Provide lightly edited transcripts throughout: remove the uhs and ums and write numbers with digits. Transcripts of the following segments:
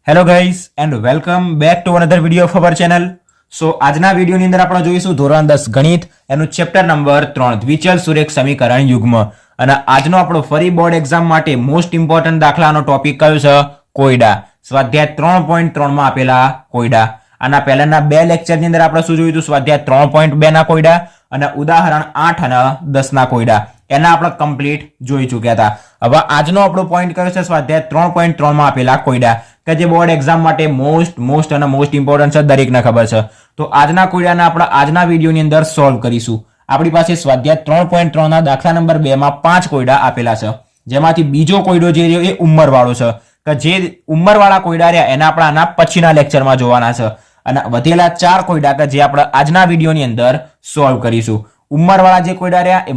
Hello guys and welcome back to another video of our channel. So આજના વિડીયોની અંદર આપણે જોઈશું ધોરણ 10 ગણિત એનું ચેપ્ટર નંબર 3 દ્વિચલ સુરેખ સમીકરણ યુગ્મ. અને આજનો આપણો ફરી બોર્ડ એક્ઝામ માટે મોસ્ટ ઇમ્પોર્ટન્ટ દાખલાનો ટોપિક કયો છે? કોયડા. સ્વાધ્યાય 3.3 માં આપેલા કોયડા. આના પહેલાના બે લેક્ચરની અંદર આપણે શું જોયું હતું? સ્વાધ્યાય 3.2 ના કોયડા અને ઉદાહરણ 8 અને 10 ના કોયડા. એના આપણે કમ્પ્લીટ જોઈ ચૂક્યા હતા. હવે આજનો આપણો પોઈન્ટ કયો છે? સ્વાધ્યાય 3.3 માં આપેલા કોયડા કે જે બોર્ડ એક્ઝામ માટે મોસ્ટ ઇમ્પોર્ટન્ટ છે, દરેકને ખબર છે. તો આજના કોયડાને આપણે આજના વિડીયોની અંદર સોલ્વ કરીશું. આપણી પાસે સ્વાધ્યાય 3.3 ના દાખલા નંબર 2 માં 5 કોયડા આપેલા છે, જેમાંથી બીજો કોયડો જે રહ્યો એ ઉંમરવાળો છે. કે જે ઉંમરવાળા કોયડા રહ્યા એને આપણે આના પછીના લેક્ચરમાં જોવાના છે. અને વધેલા 4 કોયડા કે જે આપણે આજના વિડીયોની અંદર સોલ્વ કરીશું. ઉંમરવાળા જે કોયડા રહ્યા એ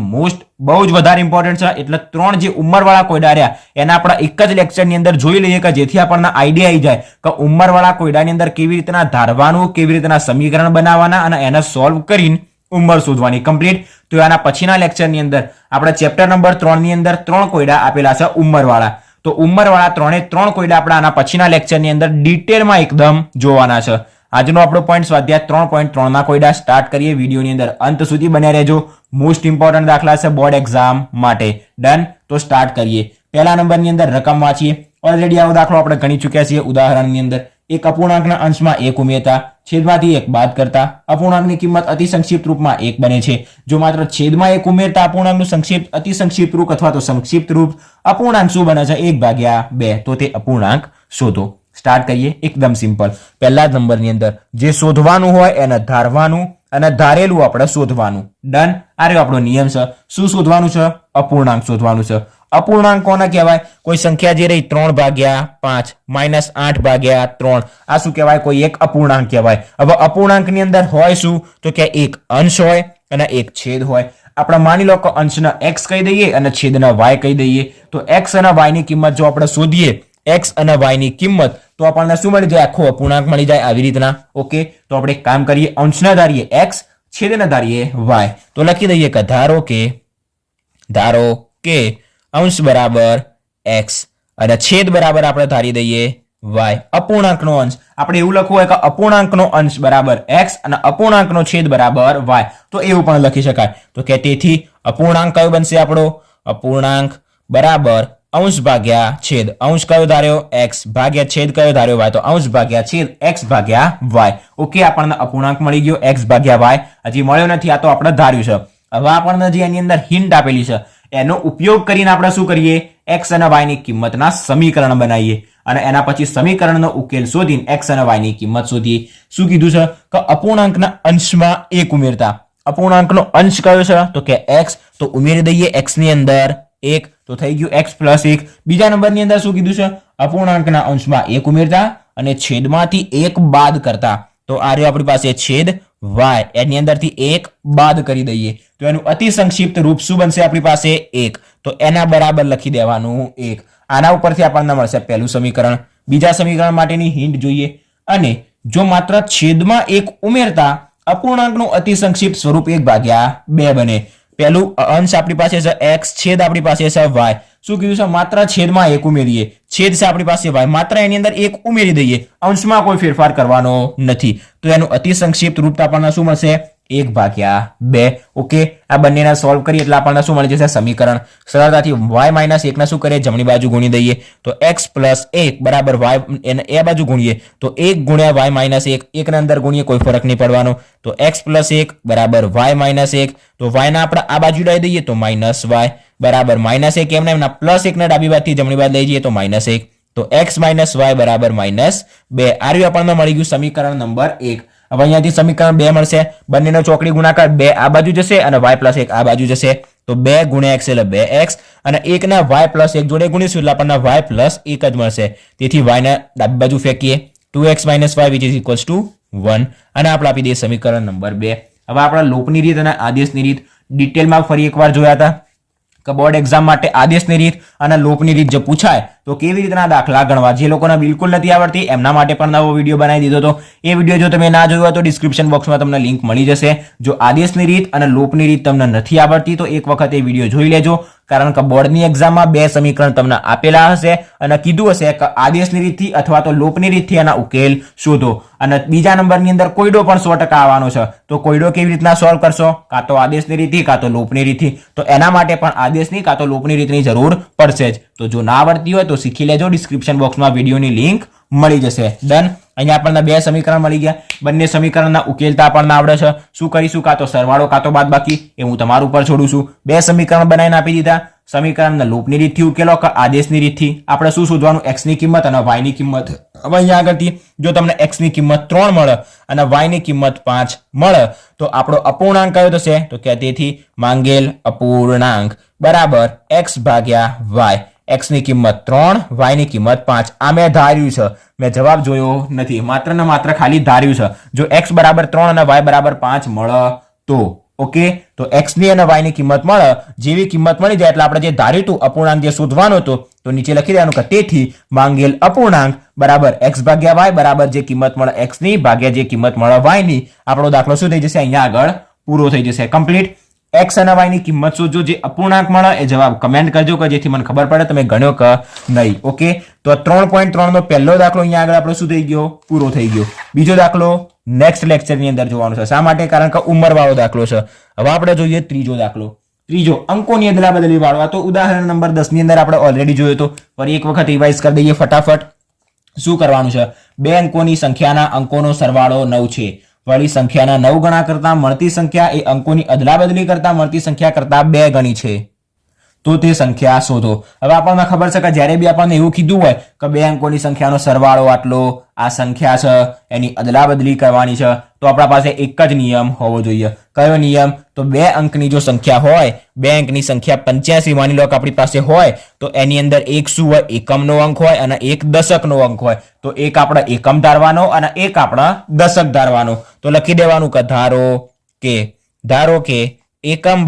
બહુ જ વધારે ઇમ્પોર્ટન્ટ છે. એટલે 3 જે ઉંમરવાળા કોયડા રહ્યા એના આપણે એક જ લેક્ચરની અંદર જોઈ લઈએ કે જેથી આપણને આઈડિયા આવી જાય કે ઉંમરવાળા કોયડાની અંદર કેવી રીતના ધારવાનું, કેવી રીતના સમીકરણ બનાવવાના અને એને સોલ્વ કરીને ઉંમર શોધવાની કમ્પ્લીટ. તો આના પછીના લેક્ચરની અંદર આપણે ચેપ્ટર નંબર 3 ની અંદર 3 કોયડા આપેલા છે ઉંમરવાળા. તો ઉંમરવાળા 3 કોયડા આપણે આના પછીના લેક્ચરની અંદર ડિટેલમાં એકદમ જોવાના છે. આજનો આપણો પોઈન્ટ સ્વાધ્યાય 3.3 ના કોયડા સ્ટાર્ટ કરીએ. વિડીયોની અંદર અંત સુધી બન્યા રહેજો. મોસ્ટ ઇમ્પોર્ટન્ટ દાખલા છે બોર્ડ એક્ઝામ માટે. ડન? તો સ્ટાર્ટ કરીએ. પહેલા નંબરની અંદર રકમ વાંચીએ. ઓલરેડી આવો દાખલો આપણે ગણી ચૂક્યા છીએ. ઉદાહરણની અંદર એક અપૂર્ણાંકના અંશમાં 1 ઉમેરતા, છેદમાંથી 1 બાદ કરતા અપૂર્ણાંકની કિંમત અતિ સંક્ષિપ્ત રૂપમાં 1 બને છે. જો માત્ર છેદમાં 1 ઉમેરતા અપૂર્ણાંકનું અતિ સંક્ષિપ્ત રૂપ અથવા તો સંક્ષિપ્ત રૂપ અપૂર્ણાંક શું બને છે? 1/2. તો તે અપૂર્ણાંક શોધો. સ્ટાર્ટ કરીએ. એકદમ સિમ્પલ. પહેલા જ નંબરની અંદર જે શોધવાનું હોય એને ધારવાનું અને ધારેલું આપણે શોધવાનું. ડન? આ રહ્યો આપણો નિયમ છે. શું શોધવાનું છે? અપૂર્ણાંક શોધવાનું છે. અપૂર્ણાંક કોને કહેવાય? કોઈ સંખ્યા જે રહી 3/5 -8/3 આ શું કહેવાય? કોઈ એક અપૂર્ણાંક કહેવાય. હવે અપૂર્ણાંકની અંદર હોય શું? તો કે એક અંશ હોય અને એક છેદ હોય. આપણે માની લો કે અંશને x કહી દઈએ અને છેદને y કહી દઈએ. તો x અને y ની કિંમત જો આપણે શોધીએ, x અને y ની કિંમત, તો આપણને શું મળી જાય? આખો અપૂર્ણાંક મળી જાય. આવી રીતના. ઓકે, તો આપણે એક કામ કરીએ. અંશને ધારીએ x, છેદને ધારીએ y. તો લખી દઈએ કે ધારો કે અંશ બરાબર x અને છેદ બરાબર આપણે ધારી દઈએ y. અપૂર્ણાંકનો અંશ આપણે એવું લખવું હોય કે અપૂર્ણાંકનો અંશ બરાબર x અને અપૂર્ણાંકનો છેદ બરાબર y. તો એવું પણ લખી શકાય. તો કે તેથી અપૂર્ણાંક કયો બનશે આપણો? અપૂર્ણાંક બરાબર અંશ ભાગ્યા છેદ. અંશ કયો ધાર્યો? x ભાગ્યા છેદ કયો ધાર્યો? y. તો અંશ ભાગ્યા છેદ x ભાગ્યા y. ઓકે, આપણને અપૂર્ણાંક મળી ગયો x ભાગ્યા y. હજી મળ્યો નથી, આ તો આપણે ધાર્યું છે. હવે આપણને જે એની અંદર હિન્ટ આપેલી છે એનો ઉપયોગ કરીને આપણે શું કરીએ? x અને y ની કિંમતના સમીકરણ બનાવીએ અને એના પછી સમીકરણનો ઉકેલ શોધીને x અને y ની કિંમત શોધીએ. શું કીધું છે? કે અપૂર્ણાંકના અંશમાં 1 ઉમેરતા. અપૂર્ણાંકનો અંશ કયો છે? તો કે x. તો ઉમેરી દઈએ x ની અંદર 1. તો થઈ ગયું x + 1. બીજા નંબરની અંદર શું કીધું છે? અપૂર્ણાંકના અંશમાં 1 ઉમેરતા અને છેદમાંથી 1 બાદ કરતા. તો આ રહ્યો આપણી પાસે છેદ y. એની અંદરથી 1 બાદ કરી દઈએ તો એનું અતિ સંક્ષિપ્ત રૂપ શું બનશે આપણી પાસે? 1. તો એના બરાબર લખી દેવાનું 1. આના ઉપરથી આપણને મળશે પહેલું સમીકરણ. બીજા સમીકરણ માટેની હિન્ટ જોઈએ. અને જો માત્ર છેદમાં 1 ઉમેરતા અપૂર્ણાંકનું અતિ સંક્ષિપ્ત સ્વરૂપ 1/2 બને. પહેલું અંશ આપણી પાસે છે x, છેદ આપણી પાસે છે y. શું કીધું છે? માત્ર છેદમાં 1 ઉમેરીએ. છેદ છે આપણી પાસે y, માત્ર એની અંદર 1 ઉમેરી દઈએ. અંશમાં કોઈ ફેરફાર કરવાનો નથી. તો એનું અતિ સંક્ષિપ્ત રૂપ આપણને શું મળશે? 1/2. ઓકે, આ બંનેને સોલ્વ કરીએ એટલે આપણને શું મળી જશે? સમીકરણ. સરળતાથી y - 1 ને શું કરીએ? જમણી બાજુ ગુણી દઈએ. તો x + 1 બરાબર y, એને એ બાજુ ગુણીએ તો 1 ગુણ્યા y - 1. 1 ને અંદર ગુણીએ, કોઈ ફરક નહીં પડવાનો. તો x + 1 બરાબર y - 1. તો y ના આપણે આ બાજુ લઈ દઈએ તો -y બરાબર -1. એમને એમના +1 ને ડાબી બાજુથી જમણી બાજુ લઈ જઈએ તો -1. તો x - y બરાબર -2. આ રહ્યું આપણને મળી ગયું સમીકરણ નંબર 1. હવે અહીંયાથી સમીકરણ 2 મળશે. બંનેનો ચોકડી ગુણાકાર 2 આ બાજુ જશે અને y + 1 આ બાજુ જશે. તો 2 ગુણ્યા x એટલે 2x અને 1 ને y + 1 જોડે ગુણીશું એટલે આપણને y + 1 જ મળશે. તેથી y ને ડાબી બાજુ ફેંકીએ. 2x - y = 1. અને આપણે આપી દઈએ સમીકરણ નંબર 2. હવે આપણે લોપની રીત અને આદેશની રીત ડિટેલમાં ફરી એકવાર જોયા હતા કે બોર્ડ એક્ઝામ માટે આદેશની રીત અને લોપની રીત જે પૂછાય તો કેવી રીતના દાખલા ગણવા. જે લોકોને બિલકુલ નથી આવડતી એમના માટે પણ નવો વિડીયો બનાવી દીધો હતો. એ વિડીયો જો તમે ના જોયો હોય તો ડિસ્ક્રિપ્શન બોક્સમાં તમને લિંક મળી જશે. જો આદેશની રીત અને લોપની રીત તમને નથી આવડતી તો એક વખત એ વિડીયો જોઈ લેજો. કારણ કે બોર્ડની એક્ઝામમાં બે સમીકરણ તમને આપેલા હશે અને કીધું હશે કે આદેશની રીતથી અથવા તો લોપની રીતથી એના ઉકેલ શોધો. અને બીજા નંબરની અંદર કોયડો પણ 100% આવવાનો છે. તો કોયડો કેવી રીતના સોલ્વ કરશો? કાં તો આદેશની રીતથી કાં તો લોપની રીતથી. તો એના માટે પણ આદેશની કાં તો લોપની રીતની જરૂર પડશે જ. તો જો ના આવડતી હોય તો શીખી લેજો. ડિસ્ક્રિપ્શન બોક્સમાં વિડીયોની લિંક મળી જશે. ડન. અહીંયા આપણને બે સમીકરણ મળી ગયા. બંને સમીકરણના ઉકેલતા આપણને આવડે છે. શું કરીશું? કાં તો સરવાળો કાં તો બાદબાકી. એ હું તમારા ઉપર છોડું છું. બે સમીકરણ બનાવીને આપી દીધા. સમીકરણને લૂપની રીતથી ઉકેલો કે આદેશની રીતથી. આપણે શું શોધવાનું? x ની કિંમત અને y ની કિંમત. હવે અહીંયા આગળથી જો તમને x ની કિંમત 3 મળે અને y ની કિંમત 5 મળે તો આપણો અપૂર્ણાંક કયો થશે? તો કે તેથી માંગેલ અપૂર્ણાંક બરાબર x ભાગ્યા y. x ની કિંમત 3, y ની કિંમત 5. આ મેં ધાર્યું છે, મેં જવાબ જોયો નથી, માત્ર ને માત્ર ખાલી ધાર્યું છે. જો x બરાબર 3 અને y બરાબર 5 મળે તો ઓકે, તો x ની અને y ની કિંમત મળે. જેવી કિંમત મળી જાય એટલે આપણે જે ધાર્યું હતું અપૂર્ણાંક જે શોધવાનો હતો તો નીચે લખી દેવાનું કે તેથી માંગેલ અપૂર્ણાંક બરાબર x ભાગ્યા y બરાબર જે કિંમત મળે x ની ભાગ્યા જે કિંમત મળે y ની. આપણો દાખલો શું થઈ જશે? અહીંયા આગળ પૂરો થઈ જશે. કમ્પ્લીટ. x અને y ની કિંમત શોધજો. જે અપૂર્ણાંક મળે એ જવાબ કમેન્ટ કરજો કે જેથી મને ખબર પડે તમે ગણ્યો કે નહીં. ઓકે, તો 3.3 નો પહેલો દાખલો અહીંયા આગળ આપણો શું થઈ ગયો? પૂરો થઈ ગયો. બીજો દાખલો નેક્સ્ટ લેક્ચર ની અંદર જોવાનો છે. શા માટે? કારણ કે ઉંમરવાળો દાખલો છે. હવે આપણે જોઈએ ત્રીજો દાખલો. ત્રીજો અંકોની અદલા બદલી વાળો. તો ઉદાહરણ નંબર 10 ની અંદર આપણે ઓલરેડી જોયો હતો. ફરી એક વખત રિવાઇઝ કરી દઈએ ફટાફટ. શું કરવાનું છે? બે અંકોની સંખ્યાના અંકોનો સરવાળો 9 છે. વળી સંખ્યાના 9 ગણા કરતા મળતી સંખ્યા એ અંકોની અદલા બદલી કરતા મળતી સંખ્યા કરતા 2 ગણી છે. તો તે સંખ્યા શોધો. હવે આપણને ખબર છે કે જ્યારે બી આપણને એવું કીધું હોય કે બે અંકોની સંખ્યાનો સરવાળો આટલો, આ સંખ્યા છે એની અદલા બદલી કરવાની છે તો આપણા પાસે એક જ નિયમ હોવો જોઈએ. કયો નિયમ? તો બે અંકની જો સંખ્યા હોય, બે અંકની સંખ્યા 85 માની લો કે આપણી પાસે હોય તો એની અંદર એક શું હોય? એકમનો અંક હોય અને એક દશકનો અંક હોય. તો એક આપણે એકમ ધારવાનો અને એક આપણે દશક ધારવાનો. તો લખી દેવાનું કે ધારો કે એકમ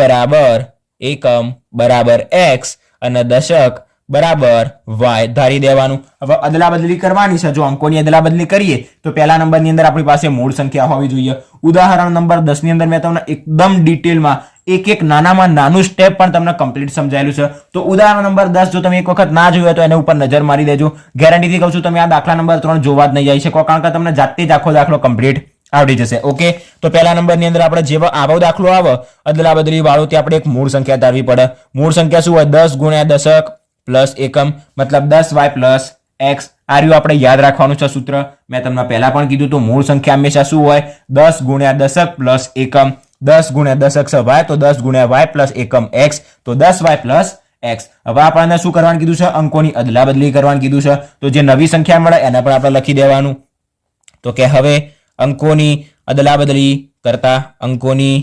બરાબર x અને દશક બરાબર y ધારી દેવાનું. હવે અદલા બદલી કરવાની છે. જો અંકોની અદલા બદલી કરીએ તો પહેલા નંબરની અંદર આપણી પાસે મૂળ સંખ્યા હોવી જોઈએ. ઉદાહરણ નંબર 10 ની અંદર મેં તમને એકદમ ડિટેલમાં એક નાનામાં નાનું સ્ટેપ પણ તમને કમ્પ્લીટ સમજાયેલું છે. તો ઉદાહરણ નંબર 10 જો તમે એક વખત ના જોયો તો એના ઉપર નજર મારી દેજો. ગેરંટીથી કહું છું તમે આ દાખલા નંબર 3 જોવા જ નહીં જઈ શકો કારણ કે તમને જાતે જ આખો દાખલો કમ્પ્લીટ આવડી જશે. ઓકે, તો પહેલા નંબરની અંદર આપણે જેવો આવો દાખલો આવે અદલા બદલી વાળો તે આપણે એક મૂળ સંખ્યા ધારવી પડે. મૂળ સંખ્યા શું હોય? 10 ગુણ્યા દશક પ્લસ એકમ મતલબ 10y પ્લસ x. આ રહ્યું આપણે યાદ રાખવાનું છે સૂત્ર. મેં તમને પહેલા પણ કીધું તો મૂળ સંખ્યા હંમેશા શું હોય? 10 ગુણ્યા દશક પ્લસ એકમ. 10 ગુણ્યા દશક છે y તો 10 ગુણ્યા y પ્લસ એકમ x તો 10y પ્લસ x. હવે આપણને શું કરવાનું કીધું છે? અંકોની અદલા બદલી કરવાનું કીધું છે. તો જે નવી સંખ્યા મળે એને પણ આપણે લખી દેવાનું. તો કે હવે અંકોની અદલા બદલી કરતા અંકોની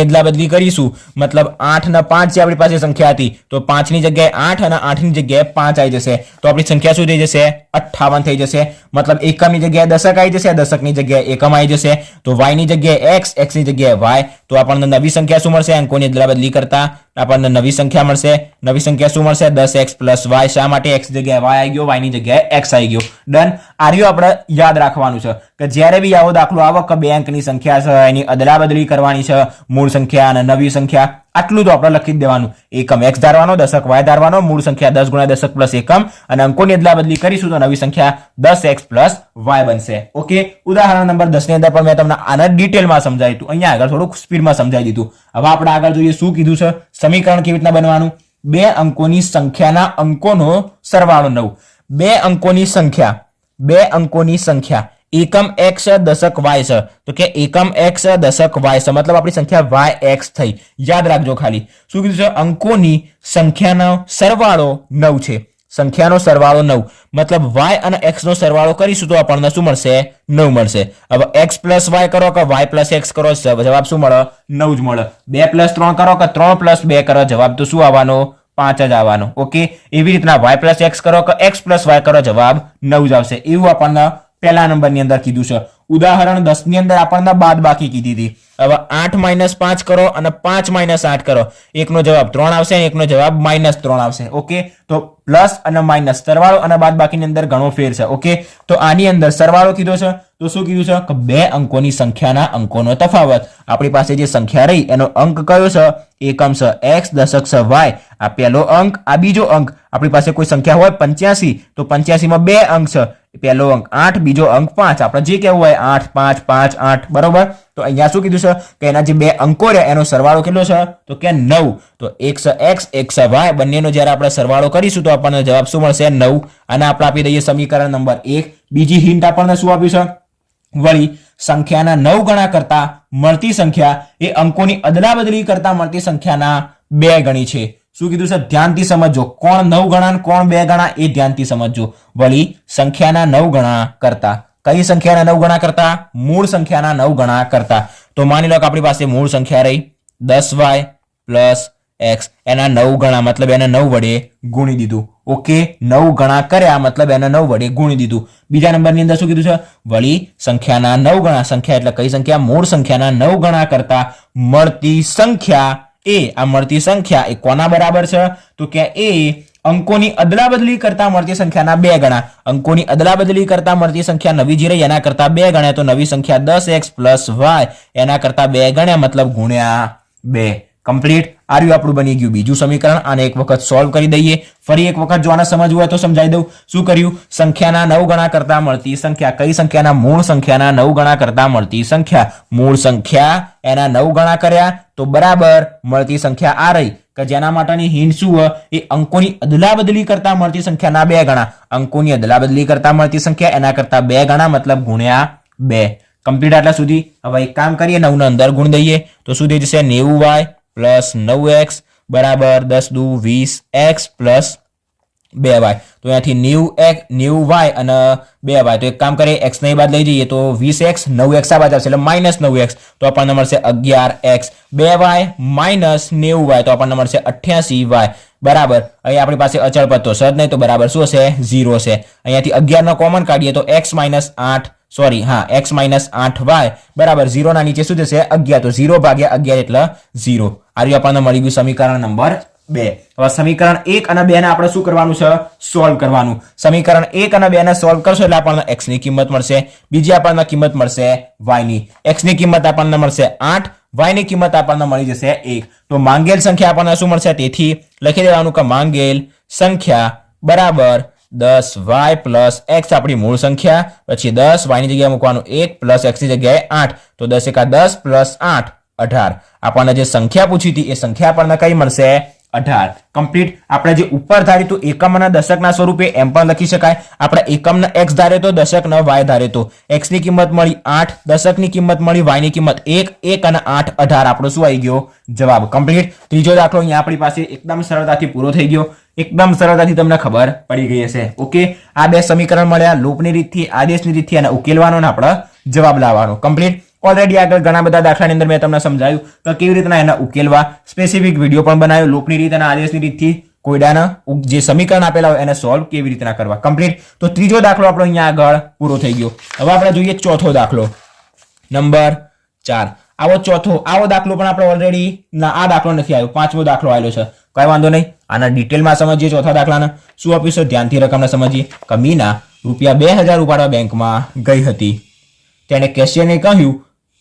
અદલા બદલી કરીશું મતલબ 8 અને 5 જે આપણી પાસે સંખ્યા હતી તો 5 ની જગ્યાએ 8 અને 8 ની જગ્યાએ 5 આવી જશે. તો આપણી સંખ્યા શું થઈ જશે? 58 થઈ જશે. મતલબ એકમની જગ્યાએ દશક આવી જશે, દશકની જગ્યાએ એકમ આવી જશે. તો y ની જગ્યાએ x, x ની જગ્યાએ y. તો આપણને નવી સંખ્યા શું મળશે? અંકોની અદલા બદલી કરતા આપણને નવી સંખ્યા મળશે. નવી સંખ્યા શું મળશે? 10x plus y. શા માટે? x જગ્યાએ y આવી ગયો, y ની જગ્યાએ x આવી ગયો. ડન. આ રહ્યું આપણે યાદ રાખવાનું છે કે જ્યારે બી આવો દાખલો આવે કે બે અંકની સંખ્યા છે એની અદલા બદલી કરવાની છે, મૂળ સંખ્યા અને નવી સંખ્યા, આટલું તો આપણે લખી જ દેવાનું. એકમ x ધારવાનો, દશક y ધારવાનો, મૂળ સંખ્યા 10 ગુણ્યા દશક પ્લસ એકમ અને અંકોની અદલા બદલી કરીશું તો નવી સંખ્યા 10x પ્લસ y બનશે. ઓકે, ઉદાહરણ નંબર 10 ની અંદર પણ મેં તમને આના ડિટેલમાં સમજાવ્યું હતું. અહીંયા આગળ થોડુંક સ્પીડમાં સમજાવી દીધું. હવે આપણે આગળ જોઈએ શું કીધું છે. સમીકરણ કેવી રીતના બનવાનું? બે અંકોની સંખ્યાના અંકોનો સરવાળો 9. બે અંકોની સંખ્યા એકમ x દશક y છે તો કે એકમ x દશક y છે મતલબ આપણી સંખ્યા yx થઈ. યાદ રાખજો ખાલી શું કીધું છે? અંકોની સંખ્યાનો સરવાળો 9 છે. સંખ્યાનો સરવાળો 9 મતલબ y અને x નો સરવાળો કરીશું તો આપણને શું મળશે? 9 મળશે. હવે x પ્લસ y કરો કે y પ્લસ x કરો જવાબ શું મળે? 9 જ મળે. 2 પ્લસ 3 કરો કે 3 પ્લસ 2 કરો જવાબ તો શું આવવાનો? 5 જ આવવાનો. ઓકે, એવી રીતના y પ્લસ x કરો કે x પ્લસ y કરો જવાબ 9 જ આવશે. એવું આપણને પહેલા નંબરની અંદર કીધું છે. ઉદાહરણ 10 ની અંદર આપણને બાદ બાકી કીધી હતી. હવે 8 - 5 કરો અને 5 - 8 કરો, એકનો જવાબ 3 આવશે અને એકનો જવાબ -3 આવશે. ઓકે, તો પ્લસ અને માઇનસ સરવાળો અને બાદ બાકીની અંદર ઘણો ફેર છે. ઓકે, તો આની અંદર સરવાળો કીધો છે તો શું કીધું છે કે બે અંકોની સંખ્યાના અંકોનો તફાવત. આપણી પાસે જે સંખ્યા રહી એનો અંક કયો છે? એકમ છે, x, દશક છે, y. આ પહેલો અંક, આ બીજો અંક. આપણી પાસે કોઈ સંખ્યા હોય 85 તો 85 માં બે અંક છે, પહેલો અંક 8, બીજો અંક 5. આપણે જે કહેવું હોય 8, 5, 5, 8, બરોબર. તો અહીંયા શું કીધું છે કે એના જે બે અંકો રહ્યા એનો સરવાળો કેટલો છે? તો કે 9. તો એક છે x, એક છે y, બંનેનો જ્યારે આપણે સરવાળો કરીશું તો આપણને જવાબ શું મળશે? 9. અને આપણે આપી દઈએ સમીકરણ નંબર 1. બીજી હિન્ટ આપણને શું આપ્યું છે? વળી સંખ્યાના 9 ગણા કરતા મળતી સંખ્યા એ અંકોની અદલા બદલી કરતા મળતી સંખ્યાના 2 ગણી છે. શું કીધું છે? ધ્યાનથી સમજો. કોણ 9 ગણા અને કોણ 2 ગણા એ ધ્યાનથી સમજો. વળી સંખ્યાના 9 ગણા કરતા. કઈ સંખ્યાના 9 ગણા કરતા? મૂળ સંખ્યાના 9 ગણા કરતા. તો માની લો કે આપણી પાસે મૂળ સંખ્યા રહી 10y પ્લસ x, એના 9 ગણા મતલબ એને 9 વડે ગુણી દીધું. ઓકે, 9 ગણા કર્યા મતલબ એને 9 વડે ગુણી દીધું. બીજા નંબરની અંદર શું કીધું છે? વળી સંખ્યાના 9 ગણા. સંખ્યા એટલે કઈ સંખ્યા? મૂળ સંખ્યાના 9 ગણા કરતા મળતી સંખ્યા એ, આ મળતી સંખ્યા એ કોના બરાબર છે? તો કે એ અંકોની અદલા બદલી કરતા મળતી સંખ્યાના 2 ગણા. અંકોની અદલા બદલી કરતા મળતી સંખ્યા નવી જે રહી એના કરતા 2 ગણ્યા, તો નવી સંખ્યા 10x પ્લસ y એના કરતા 2 ગણ્યા મતલબ ગુણ્યા 2. કમ્પ્લીટ. આ રહ્યું આપણું બની ગયું બીજું સમીકરણ. આને એક વખત સોલ્વ કરી દઈએ. ફરી એક વખત જો આને સમજવું હોય તો સમજાવી દઉં. શું કર્યું? સંખ્યાના 9 ગણા કરતા મળતી સંખ્યા. કઈ સંખ્યાના? મૂળ સંખ્યાના 9 ગણા કરતા મળતી સંખ્યા. મૂળ સંખ્યા એના 9 ગણા કર્યા તો બરાબર મળતી સંખ્યા આ રહી કે જેના માટેની હિન્ટ શું હોય? એ અંકોની અદલા બદલી કરતા મળતી સંખ્યાના 2 ગણા. અંકોની અદલા બદલી કરતા મળતી સંખ્યા એના કરતા 2 ગણા મતલબ ગુણ્યા 2. કમ્પ્લીટ. આટલા સુધી. હવે એક કામ કરીએ, 9 ને અંદર ગુણ દઈએ તો શું થઈ જશે? 90y પ્લસ 9x બરાબર 10 દુ 20x પ્લસ 2y. તો અહીંયાથી 90y અને 2y. તો એક કામ કરીએ, x ને બાદ લઈ જઈએ તો 20x, 9x આ બાદ આવશે એટલે -9x. તો આપણને મળશે 11x. 2y માઇનસ 90y તો આપણને મળશે 88y બરાબર. અહીં આપણી પાસે અચળ પદ તો છે જ નહીં, તો બરાબર શું હશે? 0 છે. અહીંયાથી 11 નો કોમન કાઢીએ તો x - 8 સોરી હા x - 8y બરાબર 0 ના નીચે શું જશે? 11. તો 0 ભાગ્યા 11 એટલે 0. આ રહ્યું આપણને મળી ગયું સમીકરણ નંબર 2. હવે સમીકરણ 1 અને 2 ને આપણે શું કરવાનું છે? સોલ્વ કરવાનું. સમીકરણ 1 અને 2 ને સોલ્વ કરશો એટલે આપણને x ની કિંમત મળશે, બીજી આપણને કિંમત મળશે y ની. x ની કિંમત આપણને મળશે 8, y ની કિંમત આપણને મળી જશે 1. તો માંગેલ સંખ્યા આપણને શું મળશે? તેથી લખી દેવાનું કે માંગેલ સંખ્યા બરાબર 10y પ્લસ x આપણી મૂળ સંખ્યા, પછી 10 y ની જગ્યાએ મૂકવાનું 1 પ્લસ x ની જગ્યાએ 8. તો 10 × 10 પ્લસ 8 18. આપણને જે સંખ્યા પૂછી હતી એ સંખ્યા આપણને કઈ મળશે? 18. કમ્પ્લીટ. આપણે જે ઉપર ધાર્યું તો એકમ અને દશકના સ્વરૂપે એમ પણ લખી શકાય. આપણે એકમના x ધારે તો દશકના y ધારે તો x ની કિંમત મળી 8, દશકની કિંમત મળી, y ની કિંમત 1, 1 અને 8 18. આપણો શું આવી ગયો? જવાબ. કમ્પ્લીટ. ત્રીજો દાખલો અહીંયા આપણી પાસે એકદમ સરળતાથી પૂરો થઈ ગયો. એકદમ સરળતાથી તમને ખબર પડી ગઈ હશે. ઓકે, આ બે સમીકરણ મળ્યા, લોપની રીતથી, આદેશની રીતથી, અને ઉકેલવાનો અને આપણે જવાબ લાવવાનો. કમ્પ્લીટ. ઓલરેડી આગળ ઘણા બધા દાખલાની અંદર મેં તમને સમજાવ્યું કે કેવી રીતના એના ઉકેલવા. સ્પેસિફિક વિડીયો પણ બનાવ્યો લોપની રીત અને આદેશની રીતથી કોયડાના જે સમીકરણ આપેલા હોય એને સોલ્વ કેવી રીતના કરવા. કમ્પ્લીટ. તો ત્રીજો દાખલો આપણો અહીંયા આગળ પૂરો થઈ ગયો. હવે આપણે જોઈએ ચોથો દાખલો નંબર 4. આવો દાખલો પણ આપણે ઓલરેડી આ દાખલો નથી આવ્યો, પાંચમો દાખલો આવેલો છે. કઈ વાંધો નહીં, આના ડિટેલમાં સમજીએ. ચોથા દાખલાના શું આપ્યું છે? ધ્યાનથી રકમને સમજીએ. કે મીના રૂપિયા 2000 ઉપાડવા બેંકમાં ગઈ હતી. તેને કેશિયરને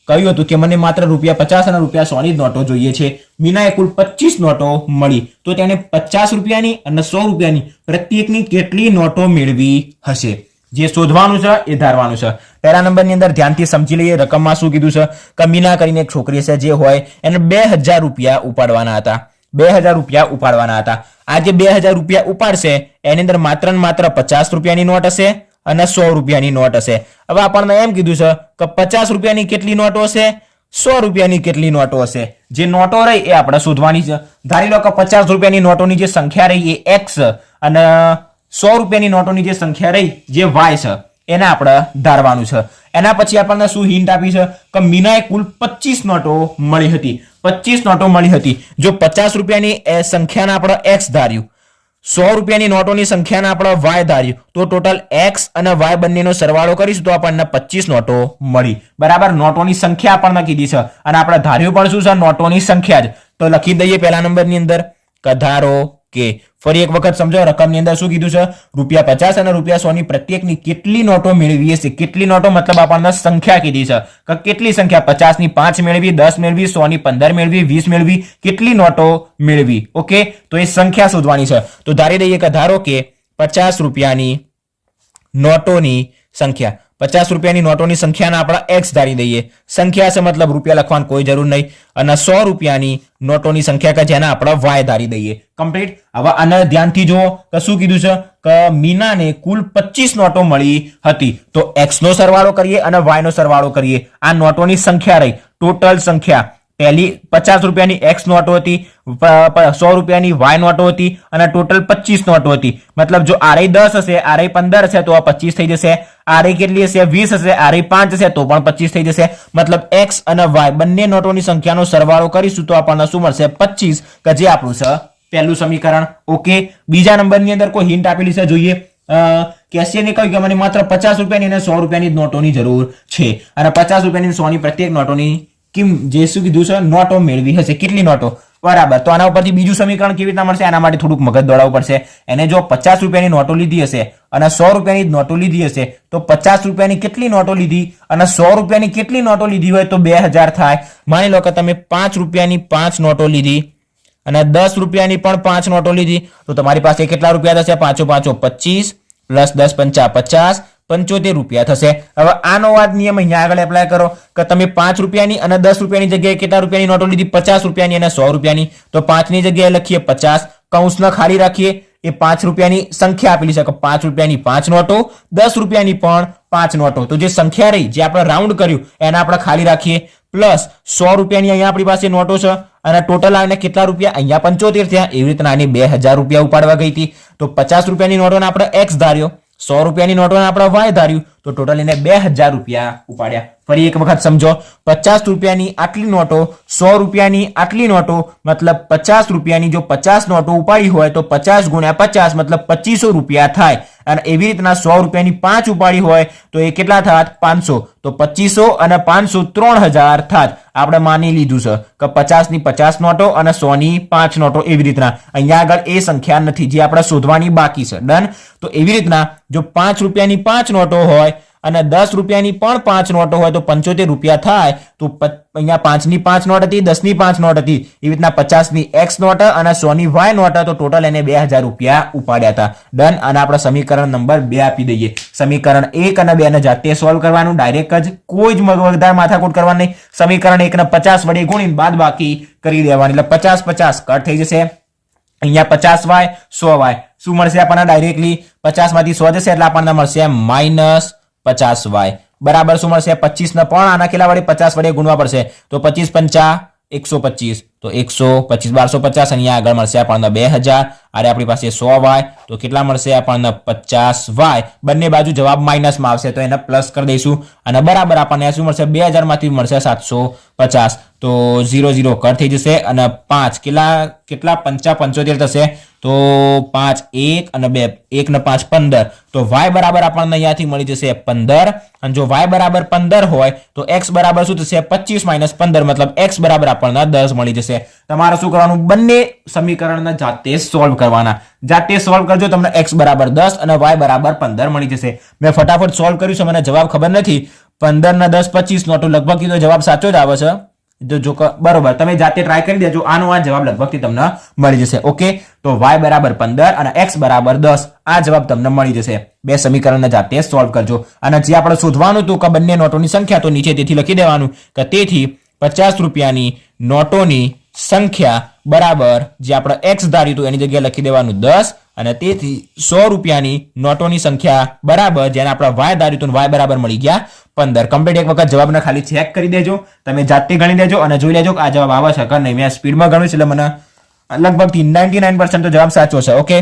કહ્યું હતું કે મને માત્ર રૂપિયા 50 અને રૂપિયા 100 ની નોટો જોઈએ છે. મીનાએ કુલ 25 નોટો મળી, તો તેને 50 રૂપિયાની અને 100 રૂપિયાની પ્રત્યેકની કેટલી નોટો મેળવી હશે? જે શોધવાનું છે એ ધારવાનું છે. પહેલા નંબરની અંદર ધ્યાનથી સમજી લઈએ. રકમમાં શું કીધું છે? કે મીના કરીને એક છોકરી છે જે હોય એને 2000 રૂપિયા ઉપાડવાના હતા. 2000 રૂપિયા ઉપાડવાના હતા. આ જે 2000 રૂપિયા ઉપાડશે એની અંદર માત્ર ને માત્ર 50 રૂપિયાની નોટ હશે અને 100 રૂપિયાની નોટ હશે. હવે આપણને એમ કીધું છે કે 50 રૂપિયાની કેટલી નોટો હશે, 100 રૂપિયાની કેટલી નોટો હશે. જે નોટો રહી એ આપણે શોધવાની છે. ધારી લો કે 50 રૂપિયાની નોટોની જે સંખ્યા રહી એ x અને 100 રૂપિયાની નોટોની જે સંખ્યા રહી જે y છે એને આપણે ધારવાનું છે. એના પછી આપણને શું હિન્ટ આપી છે? કે મીનાએ કુલ 25 નોટો મળી હતી. 25 નોટો મળી હતી. જો 50 રૂપિયાની સંખ્યાને આપણે x ધાર્યું 100 રૂપિયાની નોટોની સંખ્યાના આપણે વાય ધાર્યું તો ટોટલ એક્સ અને વાય બંનેનો સરવાળો કરીશું તો આપણને 25 નોટો મળી. બરાબર, નોટોની સંખ્યા આપણને કીધી છે અને આપણે ધાર્યું પણ શું છે? નોટોની સંખ્યા જ. તો લખી દઈએ પહેલા નંબરની અંદર કે ધારો કે, ફરી એક વખત સમજો, રકમની અંદર શું કીધું છે? ₹50 અને ₹100 પ્રત્યેકની કેટલી નોટો મેળવીએ છે. કેટલી નોટો મતલબ આપણને સંખ્યા કીધી છે કે કેટલી સંખ્યા? 50 ની 5 મેળવી, 10 મેળવી, 100 ની 15 મેળવી, 20 મેળવી, કેટલી નોટો મેળવી. ઓકે, તો એ સંખ્યા શોધવાની છે. તો ધારી દઈએ કે ધારો કે 50 રૂપિયાની નોટોની સંખ્યા, 50 રૂપિયાની નોટોની સંખ્યાના આપણે એક્સ ધારી દઈએ. સંખ્યા છે મતલબ રૂપિયા લખવાની કોઈ જરૂર નહીં. અને 100 રૂપિયાની નોટોની સંખ્યા કે જેના આપણે વાય ધારી દઈએ. કમ્પ્લીટ. હવે આને ધ્યાનથી જુઓ કે શું કીધું છે કે મીનાને કુલ 25 નોટો મળી હતી. તો એક્સ નો સરવાળો કરીએ અને વાય નો સરવાળો કરીએ. આ નોટોની સંખ્યા રહી, ટોટલ સંખ્યા. પહેલી 50 રૂપિયાની એક્સ નોટો હતી, 100 રૂપિયાની વાય નોટો હતી અને ટોટલ 25 નોટો હતી. મતલબ જો આરઈ 10 હશે, આરઈ 15 હશે તો આ 25 થઈ જશે. આરઈ કેટલી હશે? 20 હશે. આરઈ 5 હશે તો પણ 25 થઈ જશે. મતલબ એક્સ અને વાય બંને નોટોની સંખ્યાનો સરવાળો કરીશું તો આપણને શું મળશે? 25, કે જે આપણું છે પહેલું સમીકરણ. ઓકે, બીજા નંબરની અંદર કોઈ હિન્ટ આપેલી છે જોઈએ. કેશિયરને કહ્યું કે મને માત્ર 50 રૂપિયાની અને 100 રૂપિયાની નોટોની જરૂર છે અને 50 રૂપિયાની 100 ની પ્રત્યેક નોટોની જે શું કીધું છે? નોટો મેળવી હશે. કેટલી નોટો? બરાબર. તો આના ઉપરથી બીજું સમીકરણ કેવી રીતના મળશે? આના માટે થોડુંક મગજ દોડાવવું પડશે. એને જો 50 રૂપિયાની નોટો લીધી હશે અને 100 રૂપિયાની નોટો લીધી હશે તો 50 રૂપિયાની કેટલી નોટો લીધી અને 100 રૂપિયાની કેટલી નોટો લીધી હોય તો 2000 થાય. માની લો કે તમે 5 રૂપિયાની 5 નોટો લીધી અને 10 રૂપિયાની પણ 5 નોટો લીધી તો તમારી પાસે કેટલા રૂપિયા થશે? 5 5 25 પ્લસ 10 5 50, 75 રૂપિયા થશે. હવે આનો આ નિયમ અહીંયા આગળ એપ્લાય કરો કે તમે 5 રૂપિયાની અને 10 રૂપિયાની જગ્યાએ કેટલા રૂપિયાની નોટો લીધી? 50 રૂપિયાની અને 100 રૂપિયાની. તો 5 ની જગ્યાએ લખીએ 50, કૌંસને ખાલી રાખીએ. એ 5 રૂપિયાની સંખ્યા આપેલી છે કે 5 રૂપિયાની 5 નોટો, 10 રૂપિયાની પણ 5 નોટો. તો જે સંખ્યા રહી, જે આપણે રાઉન્ડ કર્યું એને આપણે ખાલી રાખીએ. પ્લસ 100 રૂપિયાની અહીંયા આપણી પાસે નોટો છે અને ટોટલ આને કેટલા રૂપિયા? અહીંયા 75 થયા. એવી રીતના આની 2000 રૂપિયા ઉપાડવા ગઈ હતી. તો 50 રૂપિયાની નોટોને આપણે એક્સ ધાર્યો, 100 રૂપિયાની નોટોને આપણે વાય ધાર્યું, તો ટોટલ એને 2000 રૂપિયા ઉપાડ્યા. ફરી એક વખત સમજો, 50 રૂપિયાની આટલી નોટો, 100 રૂપિયાની આટલી નોટો, મતલબ 50 રૂપિયાની જો 50 નોટો ઉપાડી હોય તો 50 ગુણ્યા 50 મતલબ 2500 રૂપિયા થાય. અને એવી રીતના 100 રૂપિયાની 5 ઉપાડી હોય તો એ કેટલા થાત? 500. તો 2500 અને 500 3000 થાત. આપણે માની લીધું છે કે 50 ની 50 નોટો અને 100 ની 5 નોટો. એવી રીતના અહીંયા આગળ એ સંખ્યા નથી જે આપણે શોધવાની બાકી છે. ડન. તો એવી રીતના જો 5 રૂપિયાની 5 નોટો હોય અને 10 રૂપિયાની પણ 5 નોટો હોય તો 75 રૂપિયા થાય. તો અહીંયા 5 ની 5 નોટ હતી, 10 ની 5 નોટ હતી. એવી રીતના 50 ની એક્સ નોટ અને 100 ની વાય નોટ, તો ટોટલ એને 2000 રૂપિયા ઉપાડ્યા હતા. ડન. અને આપણે સમીકરણ નંબર 2 આપી દઈએ. સમીકરણ 1 અને 2 ને જાતે સોલ્વ કરવાનું, ડાયરેક્ટ જ, કોઈ જ વધારે માથાકૂટ કરવાની નહીં. સમીકરણ 1 ને 50 વડે ગુણીને બાદ બાકી કરી દેવાની, એટલે 50 50 કટ થઈ જશે. અહીંયા 50y 100y શું મળશે આપણને? ડાયરેક્ટલી 50 માંથી 100 જશે એટલે આપણને મળશે -50y. બરાબર. શું મળશે? 25 ને પણ આના કેટલા વડે? 50 વડે ગુણવા પડશે. તો 25 5 125, તો 125 1250. અહીંયા આગળ મળશે આપણને 2000. અરે આપણી પાસે 100y, તો કેટલા મળશે આપણને? 50y. બંને બાજુ જવાબ માઇનસમાં આવશે તો એને પ્લસ કરી દઈશું અને બરાબર આપણને શું મળશે? 2000 માંથી મળશે 750. તો 0 0 કટ થઈ જશે અને 5 કેટલા 75 થશે. તો 5 1 અને 2 1 ને 5 15. તો y બરાબર આપણને અહીંયાથી મળી જશે 15. અને જો y બરાબર 15 હોય તો x બરાબર શું થશે? 25 - 15 મતલબ x બરાબર આપણને 10 મળી જશે. તમારે શું કરવાનું? બંને સમીકરણને જાતે સોલ્વ કરવાના. જાતે સોલ્વ કરજો, તમને x બરાબર 10 અને y બરાબર 15 મળી જશે. મેં ફટાફટ સોલ્વ કર્યું છે, મને જવાબ ખબર નથી. 15 ને 10 25 નોટો લગભગ કીધો જવાબ સાચો જ આવે છે. જો બરોબર, તમે જાતે ટ્રાય કરી દેજો. આનો આ જવાબ લગભગ તમને મળી જશે. ઓકે, તો y બરાબર 15 અને x બરાબર 10 આ જવાબ તમને મળી જશે. બે સમીકરણને જાતે સોલ્વ કરજો. અને જે આપણે શોધવાનું હતું કે બંને નોટોની સંખ્યા, તો નીચે તેથી લખી દેવાનું કે તેથી 50 રૂપિયાની નોટોની સંખ્યા બરાબર જે આપણે x ધાર્યું હતું એની જગ્યાએ લખી દેવાનું 10 અને તેથી 100 રૂપિયાની નોટોની સંખ્યા બરાબર જેને આપણે y ધાર્યું હતું y બરાબર મળી ગયા 15. કમ્પ્લીટ. એક વખત જવાબને ખાલી ચેક કરી દેજો, તમે જાતે ગણી દેજો અને જોઈ લેજો કે આ જવાબ આવે છે કે નહીં. મેં સ્પીડમાં ગણ્યું છે એટલે મને લગભગ 99% તો જવાબ સાચો છે. ઓકે,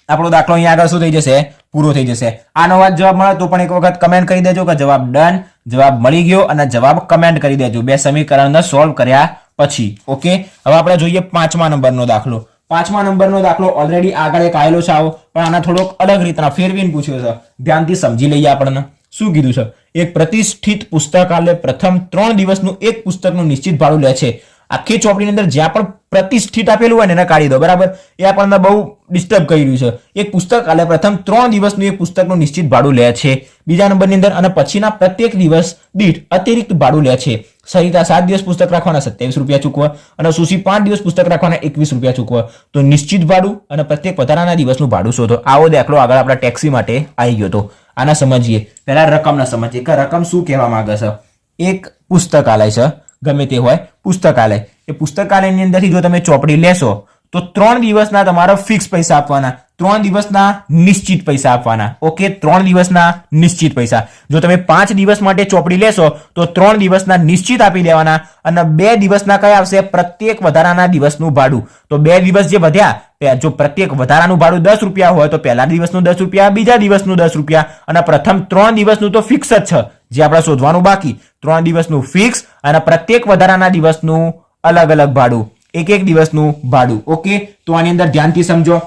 આપણો દાખલો અહીંયા આગળ શું થઈ જશે? પૂરો થઈ જશે. આનો વાત જવાબ મળે તો પણ એક વખત કમેન્ટ કરી દેજો કે જવાબ ડન, જવાબ મળી ગયો અને જવાબ કમેન્ટ કરી દેજો બે સમીકરણને સોલ્વ કર્યા પછી. ઓકે, હવે આપણે જોઈએ 5મા નંબરનો દાખલો. પાંચમા નંબરનો દાખલો ઓલરેડી આગળ એક આવેલો છે આવો, પણ આના થોડોક અલગ રીતના ફેરવીને પૂછ્યો છે. ધ્યાનથી સમજી લઈએ. આપણને શું કીધું છે? એક પ્રતિષ્ઠિત પુસ્તકાલય પ્રથમ 3 દિવસનું એક પુસ્તકનું નિશ્ચિત ભાડું લે છે. આખી ચોપડીની અંદર જ્યાં પણ પ્રતિષ્ઠિત આપેલું હોય ને એને કાઢી દો. બરાબર, એ આપણને બહુ ડિસ્ટર્બ કરી રહ્યું છે. એક પુસ્તકાલય પ્રથમ 3 દિવસનું એક પુસ્તકનું નિશ્ચિત ભાડું લે છે. બીજા નંબરની અંદર અને પછીના પ્રત્યેક દિવસ દીઠ અતિરિક્ત ભાડું લે છે. સરિતા 7 દિવસ પુસ્તક રાખવાના 27 રૂપિયા ચૂકવા અને સુશી 5 દિવસ પુસ્તક રાખવાના 21 રૂપિયા ચૂકવા. તો નિશ્ચિત ભાડું અને પ્રત્યેક વધારાના દિવસનું ભાડું શોધો. આવો દાખલો આગળ આપણા ટેક્સી માટે આવી ગયો હતો. આના સમજીએ. પહેલા રકમના સમજીએ કે રકમ શું કહેવા માંગે છે. એક પુસ્તકાલય છે, ગમે તે હોય પુસ્તકાલય. એ પુસ્તકાલયની અંદરથી જો તમે ચોપડી લેશો તો 3 દિવસના તમારા ફિક્સ પૈસા આપવાના, 3 દિવસના નિશ્ચિત પૈસા આપવાના. ઓકે, 3 દિવસના નિશ્ચિત પૈસા. જો તમે 5 દિવસ માટે ચોપડી લેશો તો 3 દિવસના નિશ્ચિત આપી દેવાના અને 2 દિવસના કયા આવશે? પ્રત્યેક વધારાના દિવસનું ભાડું. તો 2 દિવસ જે વધ્યા, જો પ્રત્યેક વધારાનું ભાડું 10 રૂપિયા હોય તો પહેલા દિવસનું 10 રૂપિયા, બીજા દિવસનું 10 રૂપિયા અને પ્રથમ 3 દિવસનું તો ફિક્સ જ છે, જે આપણે શોધવાનું બાકી. 3 દિવસનું ફિક્સ અને પ્રત્યેક વધારાના દિવસનું અલગ અલગ ભાડું, એક દિવસનું ભાડું. ઓકે, તો આની અંદર ધ્યાનથી સમજો.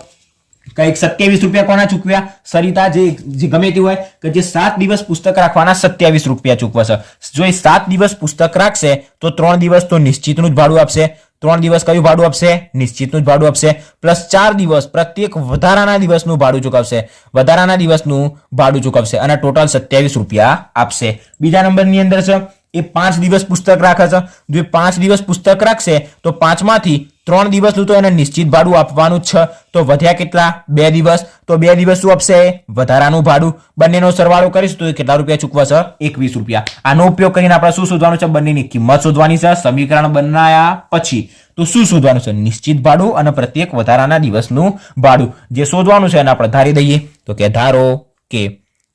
કઈક 27 રૂપિયા કોના ચૂકવ્યા? સરિતા, જે ગમે તે હોય કે જે 7 દિવસ પુસ્તક રાખવાના 27 રૂપિયા ચૂકવશે. જો એ 7 દિવસ પુસ્તક રાખશે તો 3 દિવસ તો નિશ્ચિતનું જ ભાડું આપશે. 3 દિવસ કયું ભાડું આપશે? નિશ્ચિતનું જ ભાડું આપશે. પ્લસ 4 દિવસ પ્રત્યેક વધારાના દિવસનું ભાડું ચૂકવશે. વધારાના દિવસનું ભાડું ચૂકવશે અને ટોટલ 27 રૂપિયા આપશે. બીજા નંબરની અંદર છે એ 5 દિવસ પુસ્તક રાખે છે. જો 5 દિવસ પુસ્તક રાખશે તો 5માંથી 3 દિવસનું તો એને નિશ્ચિત ભાડું આપવાનું જ છે. તો વધ્યા કેટલા? 2 દિવસ. તો 2 દિવસ શું આપશે? વધારાનું ભાડું. બંનેનો સરવાળો કરીશું તો કેટલા રૂપિયા ચૂકવશે? 21 રૂપિયા. આનો ઉપયોગ કરીને આપણે શું શોધવાનું છે? બંનેની કિંમત શોધવાની છે. સમીકરણ બનાયા પછી તો શું શોધવાનું છે? નિશ્ચિત ભાડું અને પ્રત્યેક વધારાના દિવસનું ભાડું. જે શોધવાનું છે એને આપણે ધારી દઈએ. તો કે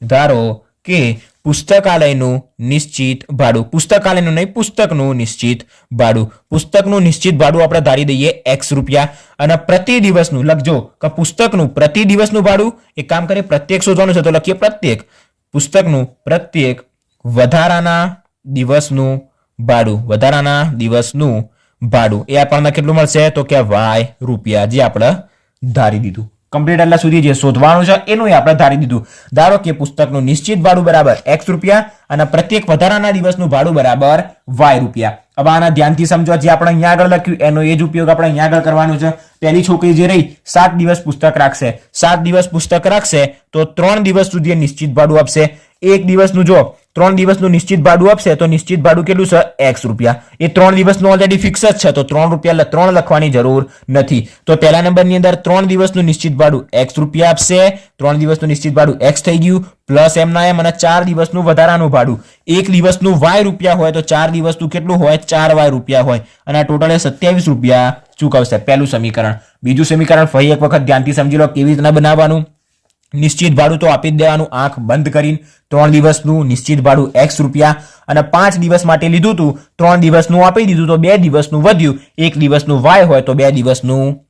ધારો કે પુસ્તકાલયનું નિશ્ચિત ભાડું, પુસ્તકાલયનું નહીં, પુસ્તકનું નિશ્ચિત ભાડું. પુસ્તકનું નિશ્ચિત ભાડું આપણે ધારી દઈએ x રૂપિયા અને પ્રતિ દિવસનું લખજો કે પુસ્તકનું પ્રતિ દિવસનું ભાડું. એક કામ કરીએ, પ્રત્યેક શોધવાનું છે તો લખીએ પ્રત્યેક. પુસ્તકનું પ્રત્યેક વધારાના દિવસનું ભાડું, વધારાના દિવસનું ભાડું એ આપણને કેટલું મળશે? તો કે y રૂપિયા, જે આપણે ધારી દીધું. કમ્પ્લીટ. એટલા સુધી જે શોધવાનું છે એનું આપણે ધારી દીધું. ધારો કે પુસ્તકનું નિશ્ચિત ભાડું બરાબર x રૂપિયા અને પ્રત્યેક વધારાના દિવસનું ભાડું બરાબર y રૂપિયા. હવે આના ધ્યાનથી સમજો. જે આપણે અહીંયા આગળ લખ્યું એનો એ જ ઉપયોગ આપણે અહીંયા આગળ કરવાનો છે. પહેલી છોકરી જે રહી 7 દિવસ પુસ્તક રાખશે. 7 દિવસ પુસ્તક રાખશે તો 3 દિવસ સુધી નિશ્ચિત ભાડું આપશે. એક દિવસનું જો 3 દિવસનું નિશ્ચિત ભાડું આપશે તો નિશ્ચિત ભાડું કેટલું છે? x રૂપિયા. એ 3 દિવસનું ઓલરેડી ફિક્સ જ છે તો 3 રૂપિયા 3 લખવાની જરૂર નથી. તો પહેલા નંબરની અંદર 3 દિવસનું નિશ્ચિત ભાડું x રૂપિયા આપશે. 3 દિવસનું નિશ્ચિત ભાડું x થઈ ગયું પ્લસ એમના એમ અને 4 દિવસનું વધારાનું ભાડું. એક દિવસનું y રૂપિયા હોય તો 4 દિવસનું કેટલું હોય? 4y રૂપિયા હોય અને ટોટલ 27 રૂપિયા ચૂકવશે. પહેલું સમીકરણ. બીજું સમીકરણ ફરી એક વખત ધ્યાનથી સમજી લો કેવી રીતના બનાવવાનું. નિશ્ચિત ભાડું તો આપી જ દેવાનું આંખ બંધ કરીને. 3 દિવસનું નિશ્ચિત ભાડું x રૂપિયા અને 5 દિવસ માટે લીધું હતું. 3 દિવસનું આપી દીધું તો 2 દિવસનું વધ્યું. 1 દિવસનું y હોય તો 2 દિવસનું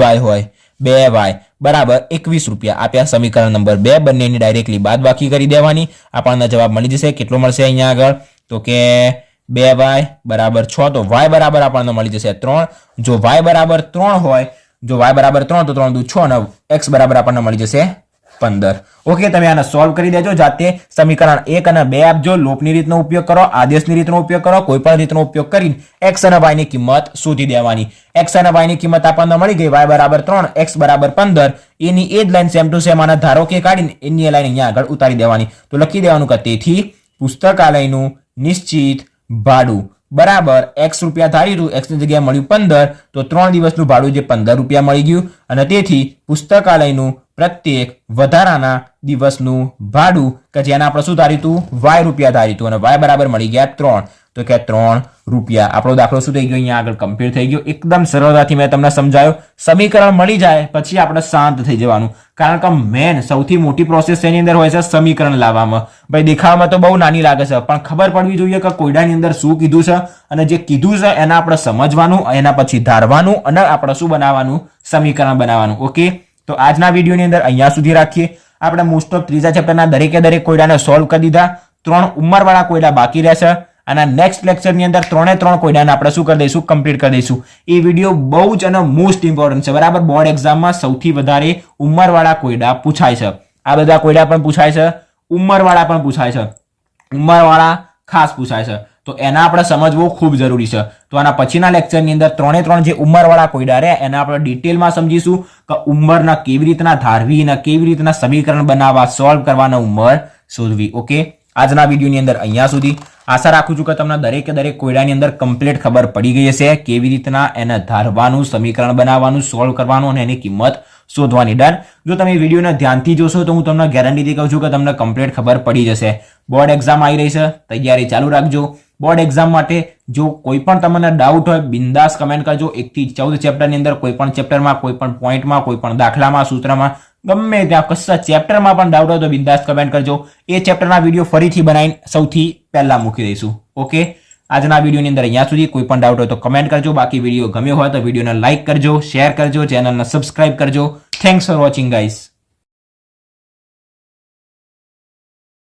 by હોય. 2y બરાબર 21 રૂપિયા આપ્યા. સમીકરણ નંબર 2 બંનેની ડાયરેક્ટલી બાદબાકી કરી દેવાની. આપણને જવાબ મળી જશે. કેટલો મળશે અહીંયા આગળ? તો કે 2y બરાબર 6 તો y બરાબર આપણને મળી જશે 3. જો y બરાબર 3 હોય, જો y બરાબર 3 તો 3 દુ 6 અને x બરાબર આપણને મળી જશે 15. ઓકે, તમે આને સોલ્વ કરી દેજો જાતે. સમીકરણ 1 અને 2 આપજો. લોપની રીતનો ઉપયોગ કરો, આદેશની રીતનો ઉપયોગ કરો, કોઈ પણ રીતનો ઉપયોગ કરીને x અને y ની કિંમત શોધી દેવાની. x અને y ની કિંમત આપણને મળી ગઈ. y બરાબર 3, x બરાબર 15. એની એ જ લાઈન સેમ ટુ સેમ આના ધારો કે કાઢીને એની લાઈન અહીંયા આગળ ઉતારી દેવાની. તો લખી દેવાનું કે તેથી પુસ્તકાલયનું નિશ્ચિત ભાડું બરાબર x રૂપિયા ધાર્યું, x ની જગ્યાએ મળ્યું 15 તો 3 દિવસનું ભાડું જે 15 રૂપિયા મળી ગયું અને તેથી પુસ્તકાલયનું પ્રત્યેક વધારાના દિવસનું ભાડું કે જેને આપણે શું ધાર્યું? y રૂપિયા ધાર્યું અને y બરાબર મળી ગયા 3. તો કે 3 રૂપિયા. આપણો દાખલો શું થઈ ગયો? અહીંયા આગળ કમ્પ્લીટ થઈ ગયો. એકદમ સરળતાથી મેં તમને સમજાયો. સમીકરણ મળી જાય પછી આપણે શાંત થઈ જવાનું, કારણ કે મેન સૌથી મોટી પ્રોસેસ એની અંદર હોય છે સમીકરણ લાવવામાં. ભાઈ દેખાવામાં તો બહુ નાની લાગે છે પણ ખબર પડવી જોઈએ કે કોયડાની અંદર શું કીધું છે અને જે કીધું છે એના આપણે સમજવાનું, એના પછી ધારવાનું અને આપણે શું બનાવવાનું? સમીકરણ બનાવવાનું. ઓકે, તો આજના વિડીયોની અંદર અહીંયા સુધી રાખીએ. આપણે મોસ્ટ ઓફ ત્રીજા ચેપ્ટરના દરેકે દરેક કોયડાને સોલ્વ કરી દીધા. 3 ઉંમરવાળા કોયડા બાકી રહેશે અને નેક્સ્ટ લેક્ચરની અંદર 3 કોયડાને આપણે શું કરી દઈશું, કમ્પ્લીટ કરી દઈશું. એ વિડીયો બહુ જ અને મોસ્ટ ઇમ્પોર્ટન્ટ છે, બરાબર. બોર્ડ એક્ઝામમાં સૌથી વધારે ઉંમરવાળા કોયડા પૂછાય છે. આ બધા કોયડા પણ પૂછાય છે, ઉંમરવાળા પણ પૂછાય છે, ઉંમરવાળા ખાસ પૂછાય છે. તો એના આપણે સમજવું ખૂબ જરૂરી છે. તો આના પછીના લેક્ચરની અંદર 3 જે ઉંમરવાળા કોયડા રહ્યા એના આપણે ડિટેલમાં સમજીશું કે ઉંમરના કેવી રીતના ધારવી અને કેવી રીતના સમીકરણ બનાવવા, સોલ્વ કરવાના, ઉંમર શોધવી. ઓકે, આજના વિડીયોની અંદર અહીંયા સુધી. આશા રાખું છું કે તમને દરેક કોયડાની અંદર કમ્પ્લીટ ખબર પડી ગઈ હશે કેવી રીતના એને ધારવાનું, સમીકરણ બનાવવાનું, સોલ્વ કરવાનું અને એની કિંમત શોધવાની. ડન. જો તમે વિડીયોને ધ્યાનથી જોશો તો હું તમને ગેરંટીથી કહું છું કે તમને કમ્પ્લીટ ખબર પડી જશે. બોર્ડ એક્ઝામ આવી રહી છે, તૈયારી ચાલુ રાખજો. બોર્ડ એક્ઝામ માટે જો કોઈ પણ તમને ડાઉટ હોય બિંદાસ કમેન્ટ કરજો. 1 થી 14 ચેપ્ટરની અંદર કોઈ પણ ચેપ્ટરમાં, કોઈ પણ પોઈન્ટમાં, કોઈ પણ દાખલામાં, સૂત્રમાં, ગમે ત્યાં કશા ચેપ્ટરમાં પણ ડાઉટ હોય તો બિંદાસ કમેન્ટ કરજો. એ ચેપ્ટરના વિડીયો ફરીથી બનાવીને સૌથી પહેલા મૂકી દઈશું. ઓકે, આજના વિડીયોની અંદર અહીંયા સુધી. કોઈ પણ ડાઉટ હોય તો કમેન્ટ કરજો. બાકી વિડીયો ગમ્યો હોય તો વિડીયોને લાઇક કરજો, શેર કરજો, ચેનલને સબસ્ક્રાઇબ કરજો. Thanks for watching guys.